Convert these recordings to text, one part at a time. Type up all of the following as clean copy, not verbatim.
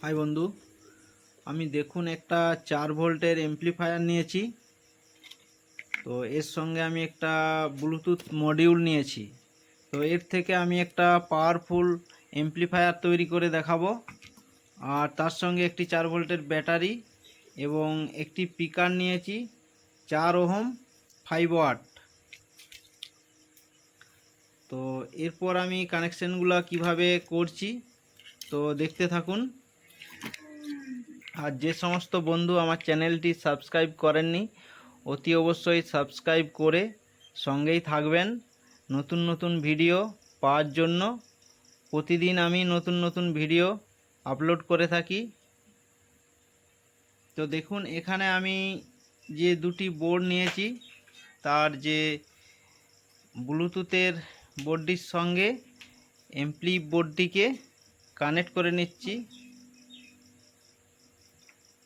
High বন্ধু, আমি দেখুন একটা 4 ভোল্টের এমপ্লিফায়ার নিয়েছি। তো এর সঙ্গে আমি একটা ব্লুটুথ মডিউল নিয়েছি। তো এর থেকে আমি একটা পাওয়ারফুল এমপ্লিফায়ার তৈরি করে দেখাবো। আর তার সঙ্গে একটি 4 ভোল্টের ব্যাটারি এবং একটি স্পিকার নিয়েছি 4 ওহম 5 ওয়াট। তো এরপর আমি কানেকশানগুলো কিভাবে করছি তো দেখতে থাকুন। আর যে সমস্ত বন্ধু আমার চ্যানেলটি সাবস্ক্রাইব করেননি অতি অবশ্যই সাবস্ক্রাইব করে সঙ্গেই থাকবেন নতুন নতুন ভিডিও পাওয়ার জন্য। প্রতিদিন আমি নতুন নতুন ভিডিও আপলোড করে থাকি। তো দেখুন, এখানে আমি যে দুটি বোর্ড নিয়েছি তার যে ব্লুটুথের বোর্ডটির সঙ্গে এমপ্লি বোর্ডটিকে কানেক্ট করে নিচ্ছি।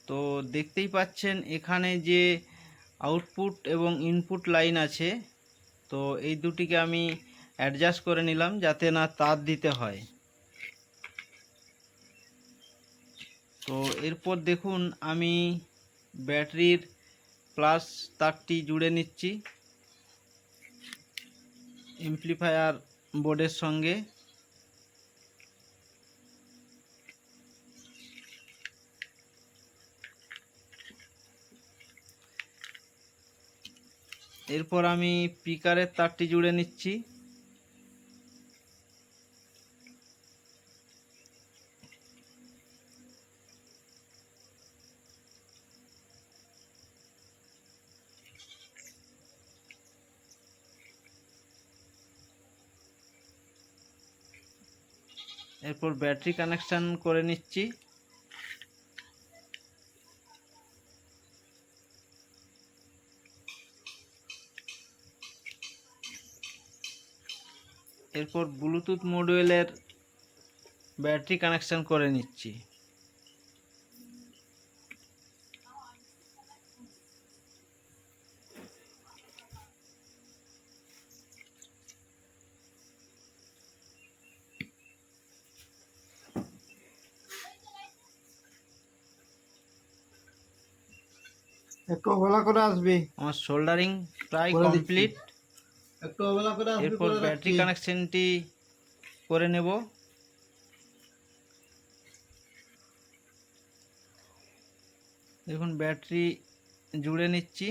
তো দেখতেই পাচ্ছেন এখানে যে আউটপুট এবং ইনপুট লাইন আছে, তো এই দুটিকে আমি অ্যাডজাস্ট করে নিলাম যাতে না তার দিতে হয়। তো এরপর দেখুন আমি ব্যাটারির প্লাস তারটি জুড়ে নিচ্ছি এমপ্লিফায়ার বোর্ডের সঙ্গে। এরপর আমি স্পিকারের তারটি জুড়ে নিচ্ছি। এরপর ব্যাটারি কানেকশান করে নিচ্ছি। এরপর ব্লুটুথ মডিউলের ব্যাটারি কানেকশান করে নিচ্ছি। একটু অবহেলা করে আসবি, আমার সোল্ডারিং প্রায় করে দিচ্ছি। কমপ্লিট। একটু অবহেলা করে আসবি, এরপর করে ব্যাটারি রাখছি। কানেকশানটি করে নেব। দেখুন ব্যাটারি জুড়ে নিচ্ছি।